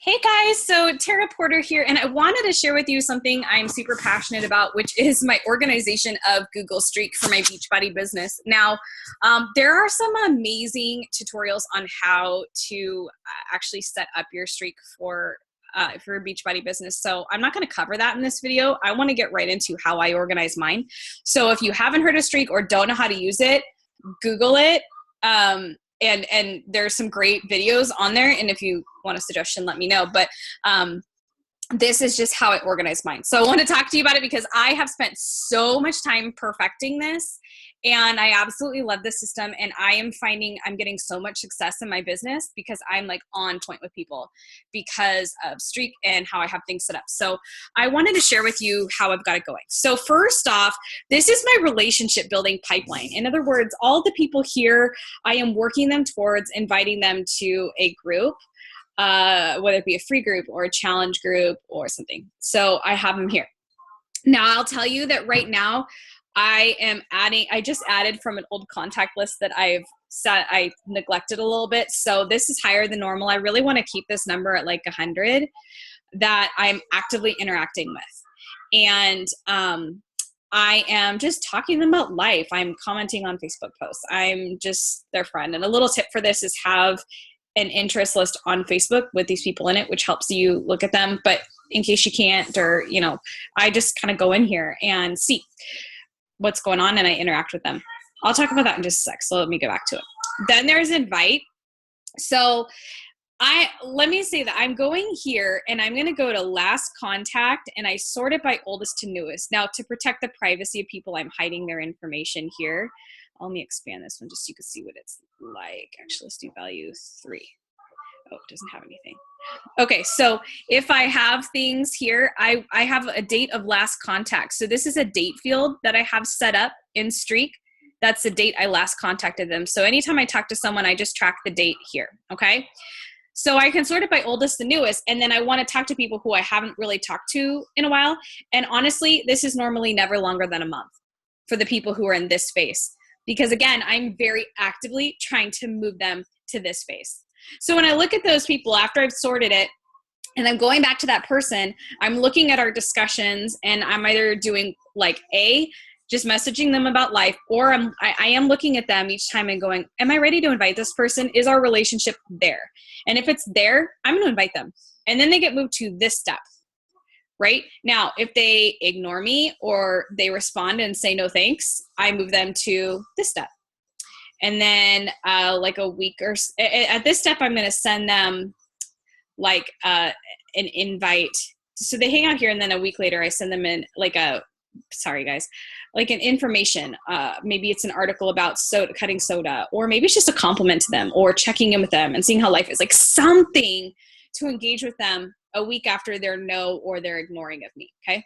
Hey guys, so Tara Porter here, and I wanted to share with you something I'm super passionate about, which is my organization of Google Streak for my Beachbody business. Now, there are some amazing tutorials on how to actually set up your streak for your Beachbody business. So I'm not going to cover that in this video. I want to get right into how I organize mine. So if you haven't heard of Streak or don't know how to use it, Google it. And there's some great videos on there. And if you want a suggestion, let me know. But this is just how I organize mine. So I want to talk to you about it because I have spent so much time perfecting this, and I absolutely love this system. And I am finding I'm getting so much success in my business because I'm like on point with people because of Streak and how I have things set up. So I wanted to share with you how I've got it going. So first off, this is my relationship building pipeline. In other words, all the people here, I am working them towards inviting them to a group. Whether it be a free group or a challenge group or something. So I have them here. Now I'll tell you that right now I just added from an old contact list that I neglected a little bit. So this is higher than normal. I really want to keep this number at like 100 that I'm actively interacting with. And I am just talking to them about life. I'm commenting on Facebook posts. I'm just their friend. And a little tip for this is have an interest list on Facebook with these people in it, which helps you look at them. But in case you can't, or, I just kind of go in here and see what's going on and I interact with them. I'll talk about that in just a sec. So let me get back to it. Then there's invite. So let me say that I'm going here and I'm going to go to last contact and I sort it by oldest to newest. Now to protect the privacy of people, I'm hiding their information here. Let me expand this one just so you can see what it's like. Actually, let's do value 3. Oh, it doesn't have anything. Okay, so if I have things here, I have a date of last contact. So this is a date field that I have set up in Streak. That's the date I last contacted them. So anytime I talk to someone, I just track the date here, okay? So I can sort it by oldest to newest, and then I want to talk to people who I haven't really talked to in a while. And honestly, this is normally never longer than a month for the people who are in this space. Because again, I'm very actively trying to move them to this space. So when I look at those people after I've sorted it, and I'm going back to that person, I'm looking at our discussions and I'm either doing like just messaging them about life, or I am looking at them each time and going, am I ready to invite this person? Is our relationship there? And if it's there, I'm going to invite them. And then they get moved to this step. Right? Now, if they ignore me or they respond and say no thanks, I move them to this step. And then like a week or at this step, I'm going to send them like an invite. So they hang out here and then a week later I send them in like an information. Maybe it's an article about cutting soda, or maybe it's just a compliment to them or checking in with them and seeing how life is, like something to engage with them a week after their no or they're ignoring of me. Okay.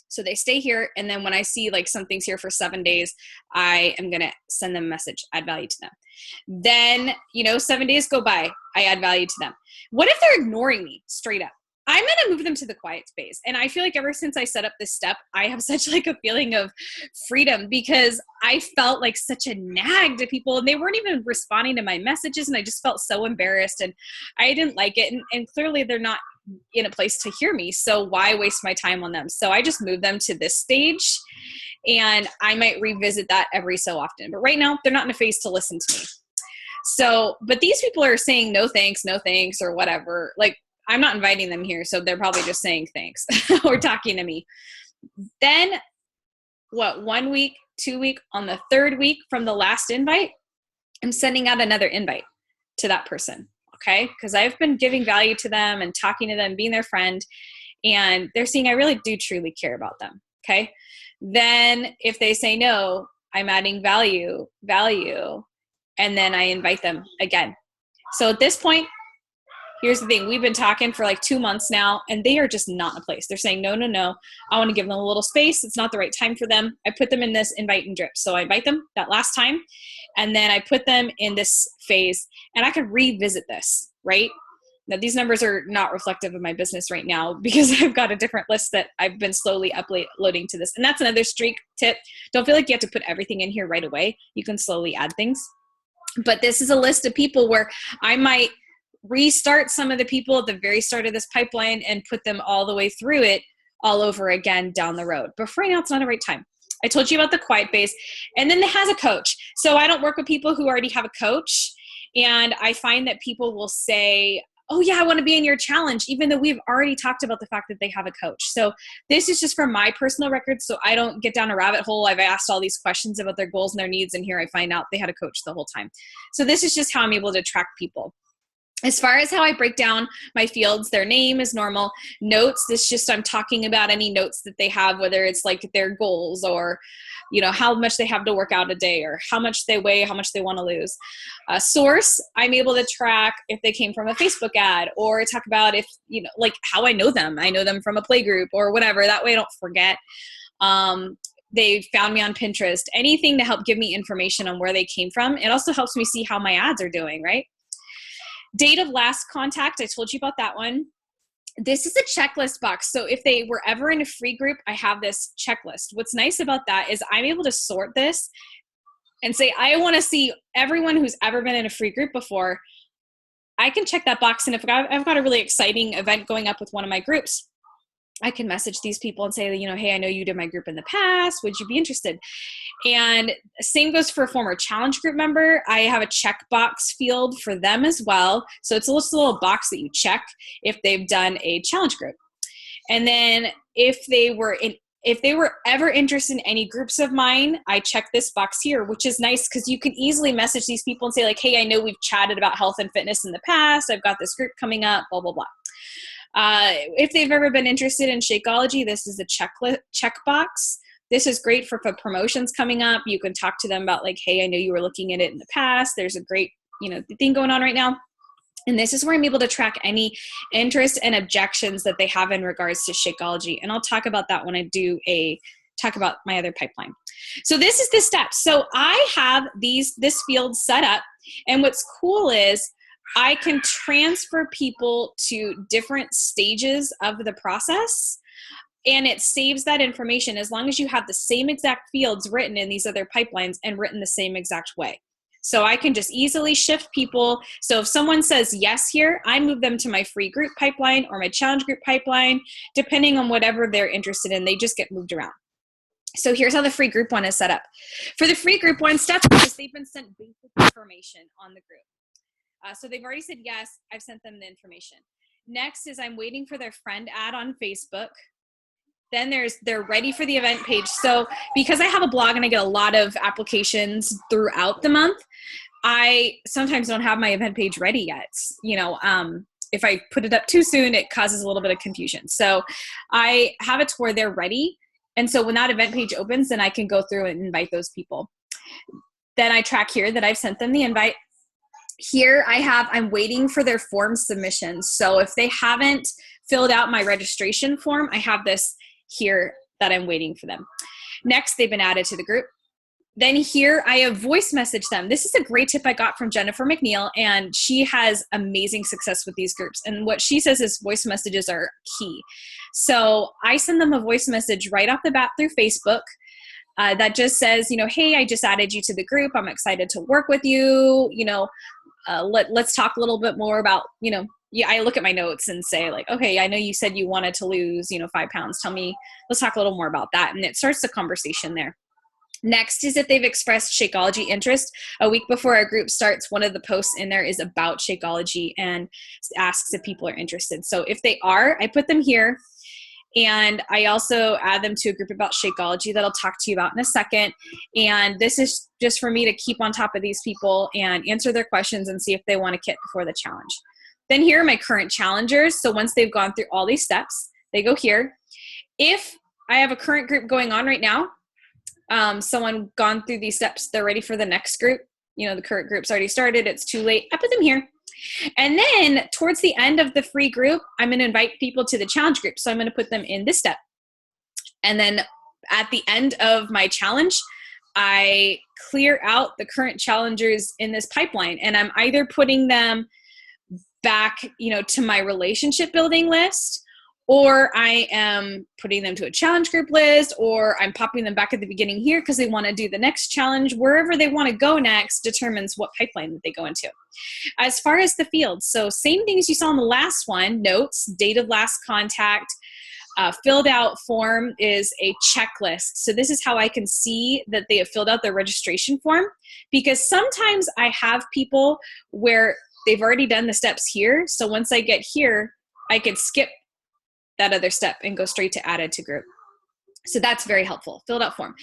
So they stay here. And then when I see like something's here for 7 days, I am going to send them a message, add value to them. Then, 7 days go by, I add value to them. What if they're ignoring me straight up? I'm going to move them to the quiet space. And I feel like ever since I set up this step, I have such like a feeling of freedom because I felt like such a nag to people and they weren't even responding to my messages. And I just felt so embarrassed and I didn't like it. And clearly they're not in a place to hear me. So why waste my time on them? So I just moved them to this stage and I might revisit that every so often. But right now they're not in a phase to listen to me. So, but these people are saying no thanks, or whatever. Like I'm not inviting them here. So they're probably just saying thanks or talking to me. Then 1 week, 2 week, on the 3rd week from the last invite, I'm sending out another invite to that person. Okay. Because I've been giving value to them and talking to them, being their friend, and they're seeing I really do truly care about them. Okay. Then if they say no, I'm adding value, and then I invite them again. So at this point, here's the thing. We've been talking for like 2 months now, and they are just not in a place. They're saying, no. I want to give them a little space. It's not the right time for them. I put them in this invite and drip. So I invite them that last time, and then I put them in this phase, and I could revisit this, right? Now, these numbers are not reflective of my business right now because I've got a different list that I've been slowly uploading to this. And that's another Streak tip. Don't feel like you have to put everything in here right away. You can slowly add things. But this is a list of people where I might restart some of the people at the very start of this pipeline and put them all the way through it all over again down the road. But for right now, it's not the right time. I told you about the quiet base, and then it has a coach. So I don't work with people who already have a coach. And I find that people will say, oh yeah, I want to be in your challenge, even though we've already talked about the fact that they have a coach. So this is just from my personal record. So I don't get down a rabbit hole. I've asked all these questions about their goals and their needs, and here I find out they had a coach the whole time. So this is just how I'm able to track people. As far as how I break down my fields, their name is normal. Notes, this just, I'm talking about any notes that they have, whether it's like their goals or, you know, how much they have to work out a day or how much they weigh, how much they want to lose. Source, I'm able to track if they came from a Facebook ad, or talk about if, you know, like how I know them. I know them from a play group or whatever. That way I don't forget. They found me on Pinterest, anything to help give me information on where they came from. It also helps me see how my ads are doing, right? Date of last contact, I told you about that one. This is a checklist box. So if they were ever in a free group, I have this checklist. What's nice about that is I'm able to sort this and say, I want to see everyone who's ever been in a free group before. I can check that box. And if I've got a really exciting event going up with one of my groups, I can message these people and say, you know, hey, I know you did my group in the past. Would you be interested? And same goes for a former challenge group member. I have a checkbox field for them as well. So it's just a little box that you check if they've done a challenge group. And then if they were ever interested in any groups of mine, I check this box here, which is nice because you can easily message these people and say like, hey, I know we've chatted about health and fitness in the past. I've got this group coming up, blah, blah, blah. If they've ever been interested in Shakeology, this is a checkbox. This is great for promotions coming up. You can talk to them about like, hey, I know you were looking at it in the past. There's a great, you know, thing going on right now. And this is where I'm able to track any interest and objections that they have in regards to Shakeology. And I'll talk about that when I talk about my other pipeline. So this is the steps. So I have this field set up. And what's cool is I can transfer people to different stages of the process, and it saves that information as long as you have the same exact fields written in these other pipelines and written the same exact way. So I can just easily shift people. So if someone says yes here, I move them to my free group pipeline or my challenge group pipeline, depending on whatever they're interested in. They just get moved around. So here's how the free group one is set up. For the free group one, step one is they've been sent basic information on the group. So they've already said yes, I've sent them the information. Next is I'm waiting for their friend ad on Facebook. Then they're ready for the event page. So because I have a blog and I get a lot of applications throughout the month, I sometimes don't have my event page ready yet. You know, if I put it up too soon, it causes a little bit of confusion. So I have it to where they're ready. And so when that event page opens, then I can go through and invite those people. Then I track here that I've sent them the invite. Here I'm waiting for their form submissions. So if they haven't filled out my registration form, I have this here that I'm waiting for them. Next, they've been added to the group. Then here I have voice messaged them. This is a great tip I got from Jennifer McNeil, and she has amazing success with these groups. And what she says is voice messages are key. So I send them a voice message right off the bat through Facebook. That just says, you know, hey, I just added you to the group. I'm excited to work with you. You know, let's talk a little bit more about, you know, I look at my notes and say like, okay, I know you said you wanted to lose, 5 pounds. Tell me, let's talk a little more about that. And it starts the conversation there. Next is if they've expressed Shakeology interest. A week before our group starts, one of the posts in there is about Shakeology and asks if people are interested. So if they are, I put them here. And I also add them to a group about Shakeology that I'll talk to you about in a second. And this is just for me to keep on top of these people and answer their questions and see if they want to kit before the challenge. Then here are my current challengers. So once they've gone through all these steps, they go here. If I have a current group going on right now, someone gone through these steps, they're ready for the next group. The current group's already started, it's too late, I put them here. And then towards the end of the free group, I'm going to invite people to the challenge group. So I'm going to put them in this step. And then at the end of my challenge, I clear out the current challengers in this pipeline. And I'm either putting them back, to my relationship building list, or I am putting them to a challenge group list, or I'm popping them back at the beginning here because they want to do the next challenge. Wherever they want to go next determines what pipeline that they go into. As far as the fields, so same things you saw in the last one, notes, date of last contact, filled out form is a checklist. So this is how I can see that they have filled out their registration form, because sometimes I have people where they've already done the steps here. So once I get here, I could skip that other step and go straight to added to group. So that's very helpful. Filled out form.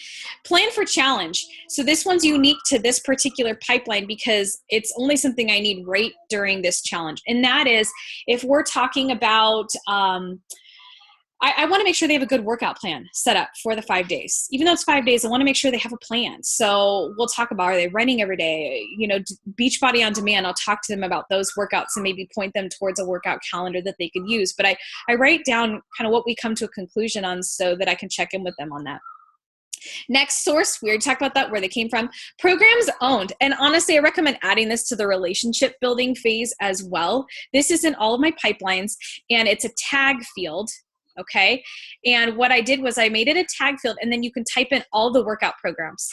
Plan for challenge. So this one's unique to this particular pipeline because it's only something I need right during this challenge. And that is if we're talking about, I want to make sure they have a good workout plan set up for the 5 days. Even though it's 5 days, I want to make sure they have a plan. So we'll talk about, are they running every day? Beachbody on demand, I'll talk to them about those workouts and maybe point them towards a workout calendar that they could use. But I write down kind of what we come to a conclusion on so that I can check in with them on that. Next, source, we already talked about that, where they came from. Programs owned. And honestly, I recommend adding this to the relationship building phase as well. This is in all of my pipelines, and it's a tag field. Okay. And what I did was I made it a tag field, and then you can type in all the workout programs,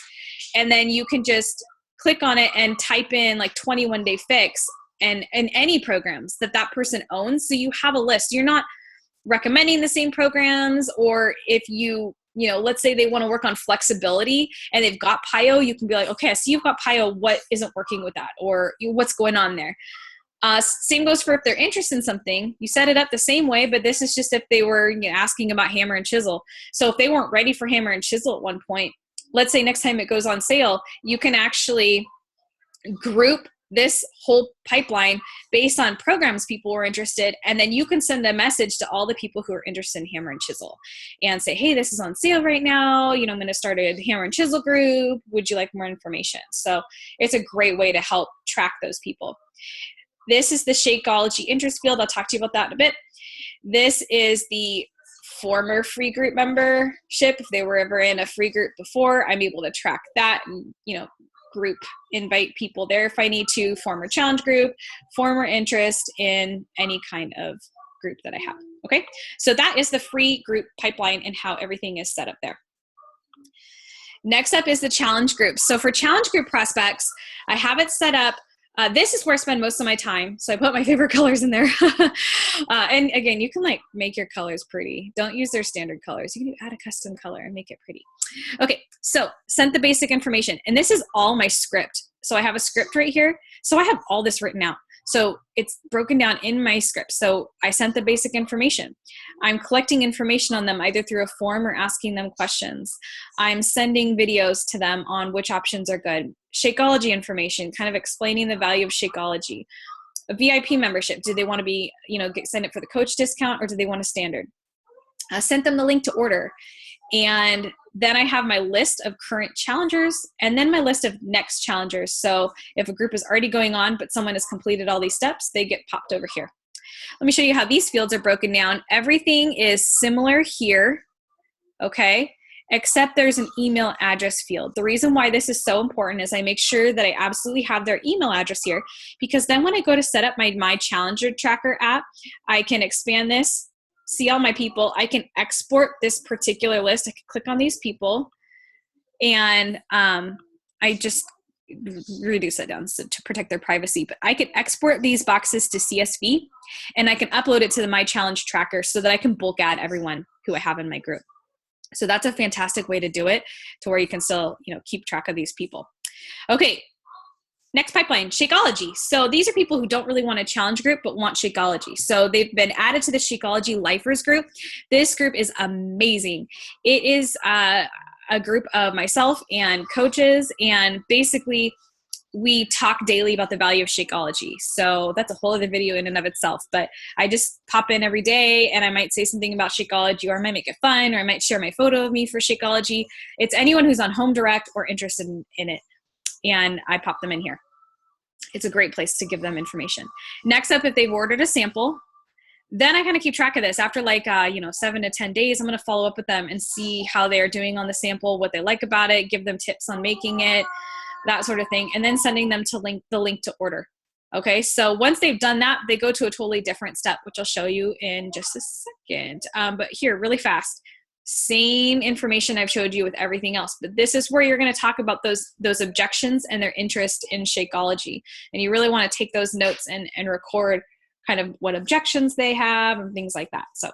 and then you can just click on it and type in like 21 Day Fix and any programs that person owns. So you have a list. You're not recommending the same programs, or if let's say they want to work on flexibility and they've got PIO, you can be like, okay, I see you've got PIO. What isn't working with that? Or what's going on there? Same goes for if they're interested in something. You set it up the same way, but this is just if they were asking about hammer and chisel. So if they weren't ready for hammer and chisel at one point, let's say next time it goes on sale, you can actually group this whole pipeline based on programs people were interested, and then you can send a message to all the people who are interested in hammer and chisel and say, hey, this is on sale right now. I'm going to start a hammer and chisel group. Would you like more information? So it's a great way to help track those people. This is the Shakeology interest field. I'll talk to you about that in a bit. This is the former free group membership. If they were ever in a free group before, I'm able to track that and, group, invite people there if I need to, former challenge group, former interest in any kind of group that I have. Okay. So that is the free group pipeline and how everything is set up there. Next up is the challenge group. So for challenge group prospects, I have it set up. This is where I spend most of my time. So I put my favorite colors in there. And again, you can make your colors pretty. Don't use their standard colors. You can add a custom color and make it pretty. Okay, so sent the basic information. And this is all my script. So I have a script right here. So I have all this written out. So it's broken down in my script. So I sent the basic information. I'm collecting information on them either through a form or asking them questions. I'm sending videos to them on which options are good. Shakeology information, kind of explaining the value of Shakeology. A VIP membership, do they want to be, send it for the coach discount, or do they want a standard? I sent them the link to order. And then I have my list of current challengers and then my list of next challengers. So if a group is already going on, but someone has completed all these steps, they get popped over here. Let me show you how these fields are broken down. Everything is similar here, okay, except there's an email address field. The reason why this is so important is I make sure that I absolutely have their email address here, because then when I go to set up my Challenger Tracker app, I can expand this, see all my people. I can export this particular list. I can click on these people, and I just reduce it down to protect their privacy. But I can export these boxes to CSV, and I can upload it to the My Challenge Tracker so that I can bulk add everyone who I have in my group. So that's a fantastic way to do it, to where you can still, keep track of these people. Okay. Next pipeline, Shakeology. So these are people who don't really want a challenge group, but want Shakeology. So they've been added to the Shakeology Lifers group. This group is amazing. It is a group of myself and coaches, and basically we talk daily about the value of Shakeology. So that's a whole other video in and of itself, but I just pop in every day and I might say something about Shakeology, or I might make it fun, or I might share my photo of me for Shakeology. It's anyone who's on Home Direct or interested in it, and I pop them in here. It's a great place to give them information. Next up, if they've ordered a sample, then I kind of keep track of this. After 7 to 10 days, I'm going to follow up with them and see how they're doing on the sample, what they like about it, give them tips on making it, that sort of thing, and then sending them to the link to order. Okay, so once they've done that, they go to a totally different step, which I'll show you in just a second. But here, really fast, same information I've showed you with everything else, but this is where you're going to talk about those objections and their interest in Shakeology. And you really want to take those notes and record kind of what objections they have and things like that. So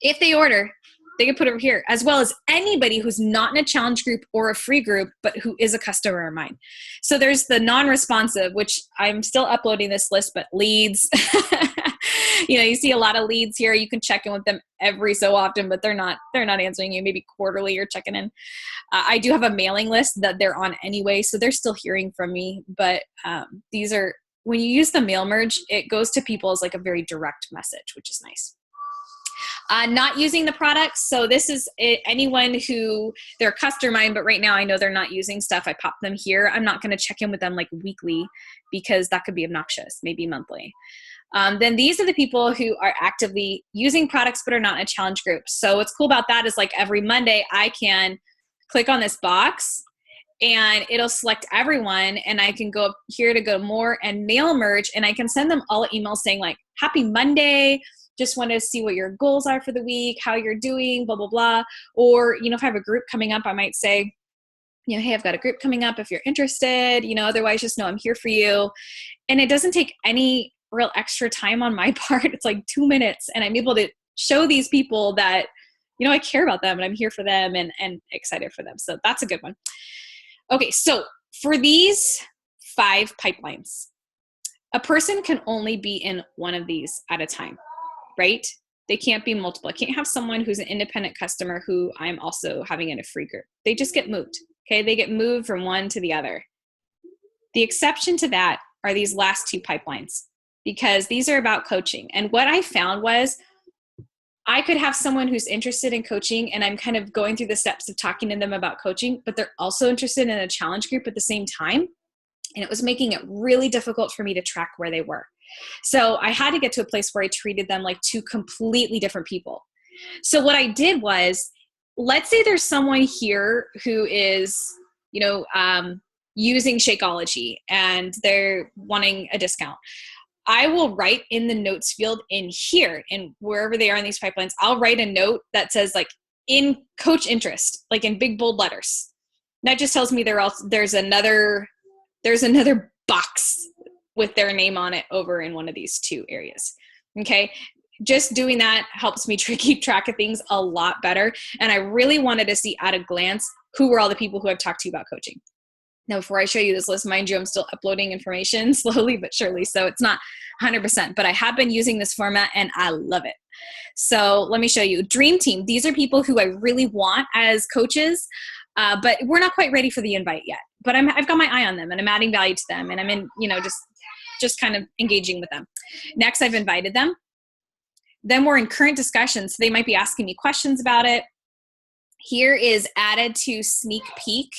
if they order, they can put it over here, as well as anybody who's not in a challenge group or a free group, but who is a customer of mine. So there's the non-responsive, which I'm still uploading this list, but leads. You see a lot of leads here. You can check in with them every so often, but they're not answering you. Maybe quarterly you're checking in. I do have a mailing list that they're on anyway, so they're still hearing from me. But these are, when you use the mail merge, it goes to people as like a very direct message, which is nice. Not using the products. So this is anyone who they're a customer mine, but right now I know they're not using stuff. I pop them here. I'm not going to check in with them like weekly because that could be obnoxious, maybe monthly. Then these are the people who are actively using products but are not in a challenge group. So what's cool about that is like every Monday I can click on this box and it'll select everyone, and I can go up here to go more and mail merge, and I can send them all emails saying like, happy Monday, just want to see what your goals are for the week, how you're doing, blah, blah, blah. Or, if I have a group coming up, I might say, hey, I've got a group coming up if you're interested, otherwise just know I'm here for you. And it doesn't take any real extra time on my part. It's like 2 minutes, and I'm able to show these people that, I care about them and I'm here for them and excited for them. So that's a good one. Okay, so for these 5 pipelines, a person can only be in one of these at a time, right? They can't be multiple. I can't have someone who's an independent customer who I'm also having in a free group. They just get moved, okay? They get moved from one to the other. The exception to that are these last 2 pipelines, because these are about coaching. And what I found was I could have someone who's interested in coaching, and I'm kind of going through the steps of talking to them about coaching, but they're also interested in a challenge group at the same time. And it was making it really difficult for me to track where they were. So I had to get to a place where I treated them like 2 completely different people. So what I did was, let's say there's someone here who is, using Shakeology and they're wanting a discount. I will write in the notes field in here, and wherever they are in these pipelines, I'll write a note that says like in coach interest, like in big bold letters. That just tells me there's another box with their name on it over in one of these 2 areas. Okay. Just doing that helps me keep track of things a lot better. And I really wanted to see at a glance who were all the people who I've talked to about coaching. Now, before I show you this list, mind you, I'm still uploading information slowly but surely, so it's not 100%, but I have been using this format and I love it. So let me show you. Dream Team. These are people who I really want as coaches, but we're not quite ready for the invite yet. But I've got my eye on them, and I'm adding value to them, and I'm in, just kind of engaging with them. Next, I've invited them. Then we're in current discussions. So they might be asking me questions about it. Here is added to sneak peek.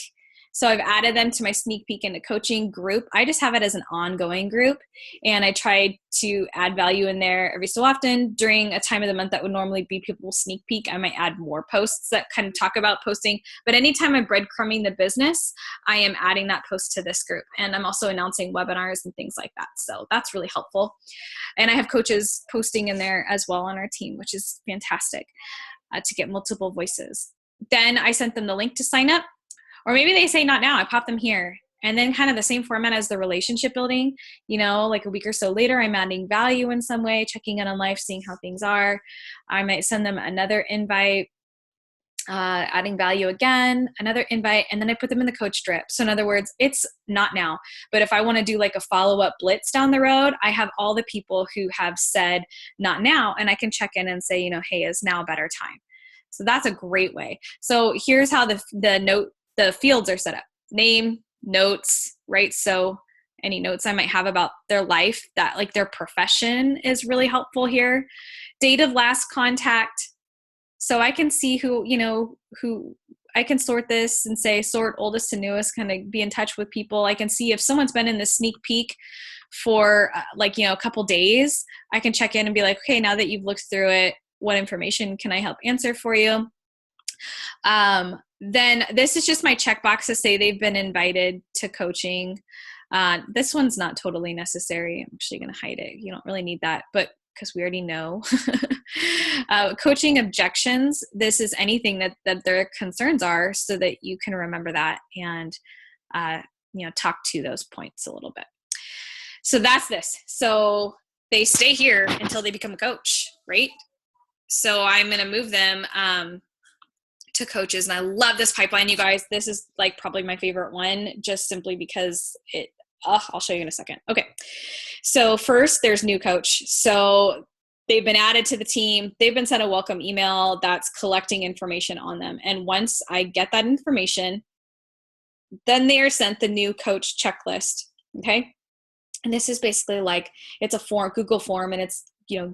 So I've added them to my sneak peek into coaching group. I just have it as an ongoing group, and I try to add value in there every so often. During a time of the month that would normally be people's sneak peek, I might add more posts that kind of talk about posting. But anytime I'm breadcrumbing the business, I am adding that post to this group. And I'm also announcing webinars and things like that. So that's really helpful. And I have coaches posting in there as well on our team, which is fantastic to get multiple voices. Then I sent them the link to sign up. Or maybe they say not now, I pop them here. And then kind of the same format as the relationship building, like a week or so later, I'm adding value in some way, checking in on life, seeing how things are. I might send them another invite, adding value again, another invite, and then I put them in the coach drip. So in other words, it's not now. But if I want to do like a follow-up blitz down the road, I have all the people who have said not now, and I can check in and say, hey, is now a better time? So that's a great way. So here's how the fields are set up. Name, notes, right? So any notes I might have about their life, that like their profession is really helpful here. Date of last contact. So I can see who I can sort this and say sort oldest to newest, kind of be in touch with people. I can see if someone's been in the sneak peek for a couple days, I can check in and be like, okay, now that you've looked through it, what information can I help answer for you? Then this is just my checkbox to say they've been invited to coaching. This one's not totally necessary. I'm actually going to hide it. You don't really need that, but because we already know. Coaching objections. This is anything that their concerns are so that you can remember that and, talk to those points a little bit. So that's this. So they stay here until they become a coach, right? So I'm going to move them to coaches. And I love this pipeline, you guys. This is like probably my favorite one, just simply because I'll show you in a second. Okay. So first there's new coach. So they've been added to the team. They've been sent a welcome email that's collecting information on them. And once I get that information, then they are sent the new coach checklist. Okay. And this is basically like, it's a form, Google form, and it's,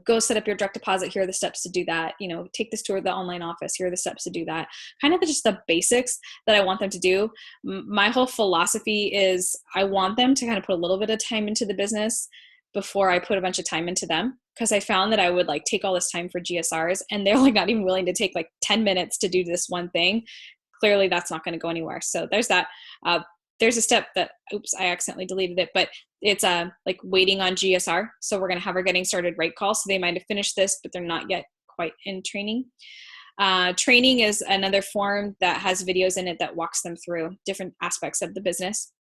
go set up your direct deposit. Here are the steps to do that. Take this tour of the online office. Here are the steps to do that. Kind of just the basics that I want them to do. My whole philosophy is I want them to kind of put a little bit of time into the business before I put a bunch of time into them. Because I found that I would like take all this time for GSRs and they're like not even willing to take like 10 minutes to do this one thing. Clearly that's not going to go anywhere. So there's that. There's a step that, I accidentally deleted it, but it's like waiting on GSR. So we're going to have our getting started right call. So they might have finished this, but they're not yet quite in training. Training is another form that has videos in it that walks them through different aspects of the business.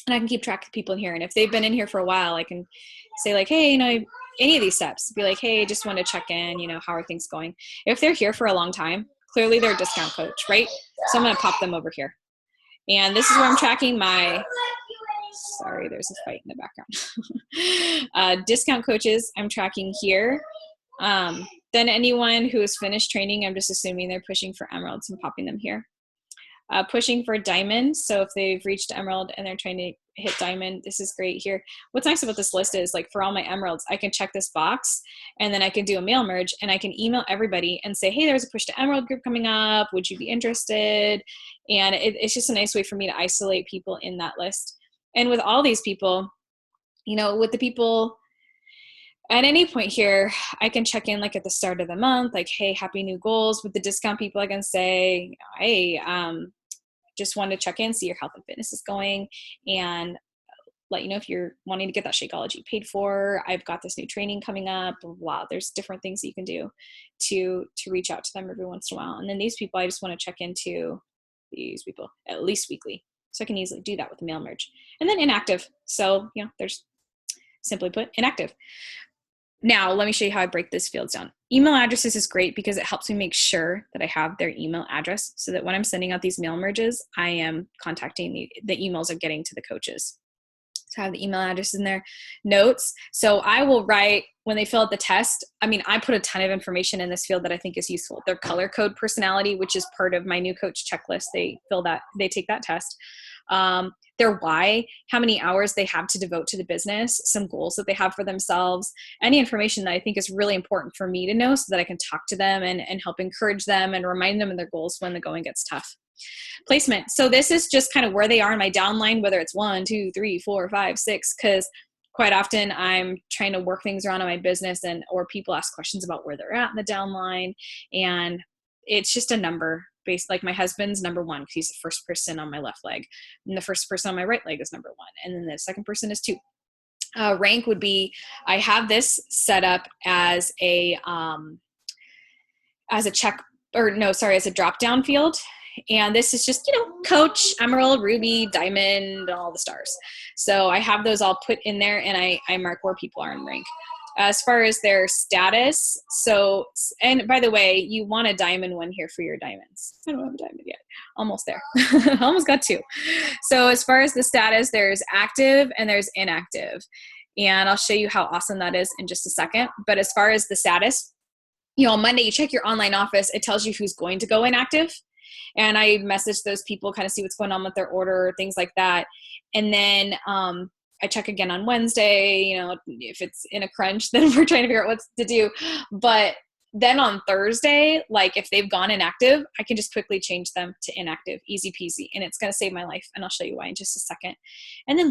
And I can keep track of people in here. And if they've been in here for a while, I can say like, hey, any of these steps, be like, hey, just want to check in, how are things going? If they're here for a long time, clearly they're a discount coach, right? So I'm going to pop them over here. And this is where I'm tracking sorry, there's a fight in the background. Discount coaches, I'm tracking here. Then anyone who has finished training, I'm just assuming they're pushing for emeralds and popping them here. Pushing for diamonds. So if they've reached emerald and they're trying to hit diamond, this is great here. What's nice about this list is like for all my emeralds, I can check this box and then I can do a mail merge and I can email everybody and say, hey, there's a push to emerald group coming up. Would you be interested? And it's just a nice way for me to isolate people in that list. And with all these people, with the people at any point here, I can check in like at the start of the month, like, hey, happy new goals. With the discount people, I can say, hey, just wanted to check in, see your health and fitness is going, and let you know if you're wanting to get that Shakeology paid for. I've got this new training coming up, blah, blah, blah. There's different things that you can do to reach out to them every once in a while. And then these people, I just want to check into these people at least weekly. So I can easily do that with the mail merge. And then inactive. So, there's simply put inactive. Now, let me show you how I break these fields down. Email addresses is great because it helps me make sure that I have their email address so that when I'm sending out these mail merges, I am contacting the emails are getting to the coaches. So I have the email address in there. Notes. So I will write when they fill out the test. I put a ton of information in this field that I think is useful. Their color code personality, which is part of my new coach checklist. They take that test. Their why, how many hours they have to devote to the business, some goals that they have for themselves, any information that I think is really important for me to know so that I can talk to them and help encourage them and remind them of their goals when the going gets tough. Placement. So this is just kind of where they are in my downline, whether it's 1, 2, 3, 4, 5, 6, because quite often I'm trying to work things around in my business or people ask questions about where they're at in the downline. And it's just a number based, like my husband's number 1 because he's the first person on my left leg, and the first person on my right leg is number 1, and then the second person is 2. Rank would be, I have this set up as a drop down field. And this is just, coach, emerald, ruby, diamond, all the stars. So I have those all put in there and I mark where people are in rank. As far as their status, and by the way, you want a diamond one here for your diamonds. I don't have a diamond yet. Almost there. Almost got 2. So as far as the status, there's active and there's inactive. And I'll show you how awesome that is in just a second. But as far as the status, on Monday, you check your online office. It tells you who's going to go inactive. And I message those people, kind of see what's going on with their order, things like that. And then I check again on Wednesday, if it's in a crunch, then we're trying to figure out what to do. But then on Thursday, like if they've gone inactive, I can just quickly change them to inactive, easy peasy. And it's going to save my life. And I'll show you why in just a second. And then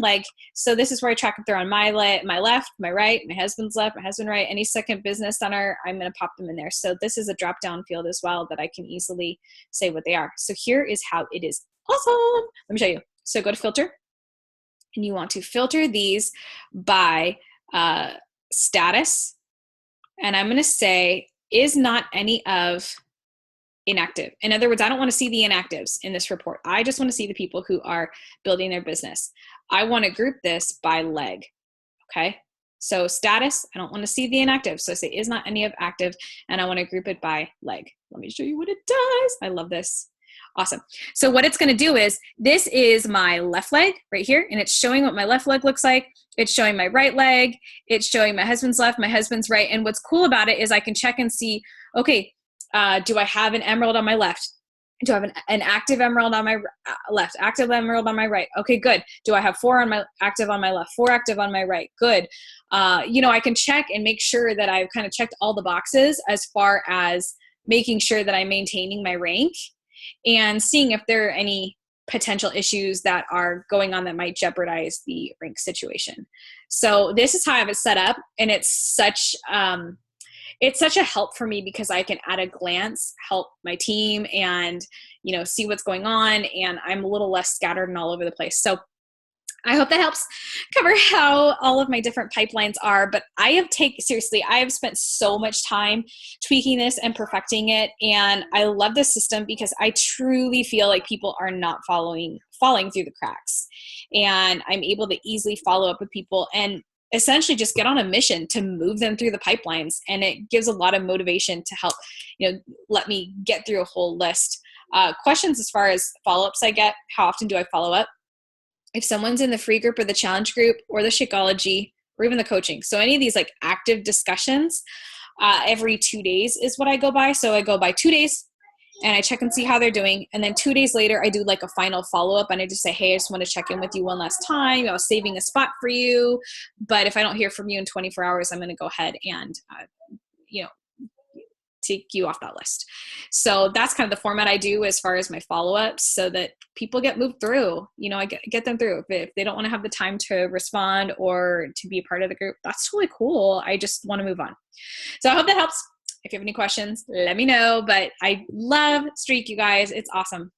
so this is where I track if they're on my left, my right, my husband's left, my husband right, any second business center, I'm going to pop them in there. So this is a drop down field as well that I can easily say what they are. So here is how it is awesome. Let me show you. So go to filter. And you want to filter these by status. And I'm going to say, is not any of inactive. In other words, I don't want to see the inactives in this report. I just want to see the people who are building their business. I want to group this by leg. Okay. So status, I don't want to see the inactive. So I say is not any of active, and I want to group it by leg. Let me show you what it does. I love this. Awesome. So what it's going to do is, this is my left leg right here, and it's showing what my left leg looks like. It's showing my right leg. It's showing my husband's left, my husband's right. And what's cool about it is I can check and see, okay, do I have an emerald on my left? Do I have an active emerald on my left, active emerald on my right? Okay, good. Do I have 4 on my active on my left, 4 active on my right? Good. I can check and make sure that I've kind of checked all the boxes as far as making sure that I'm maintaining my rank and seeing if there are any potential issues that are going on that might jeopardize the rank situation. So this is how I have it set up, and it's such a help for me because I can at a glance help my team and, see what's going on, and I'm a little less scattered and all over the place. So I hope that helps cover how all of my different pipelines are, but I have spent so much time tweaking this and perfecting it. And I love this system because I truly feel like people are not falling through the cracks, and I'm able to easily follow up with people and essentially just get on a mission to move them through the pipelines. And it gives a lot of motivation to help, let me get through a whole list. Questions as far as follow-ups I get, how often do I follow up? If someone's in the free group or the challenge group or the Shakeology or even the coaching. So any of these like active discussions, every 2 days is what I go by. So I go by 2 days and I check and see how they're doing. And then 2 days later, I do like a final follow-up, and I just say, hey, I just want to check in with you one last time. I was saving a spot for you, but if I don't hear from you in 24 hours, I'm going to go ahead and, take you off that list. So that's kind of the format I do as far as my follow-ups, so that people get moved through. I get them through. If they don't want to have the time to respond or to be a part of the group, that's totally cool. I just want to move on. So I hope that helps. If you have any questions, let me know. But I love Streak, you guys. It's awesome.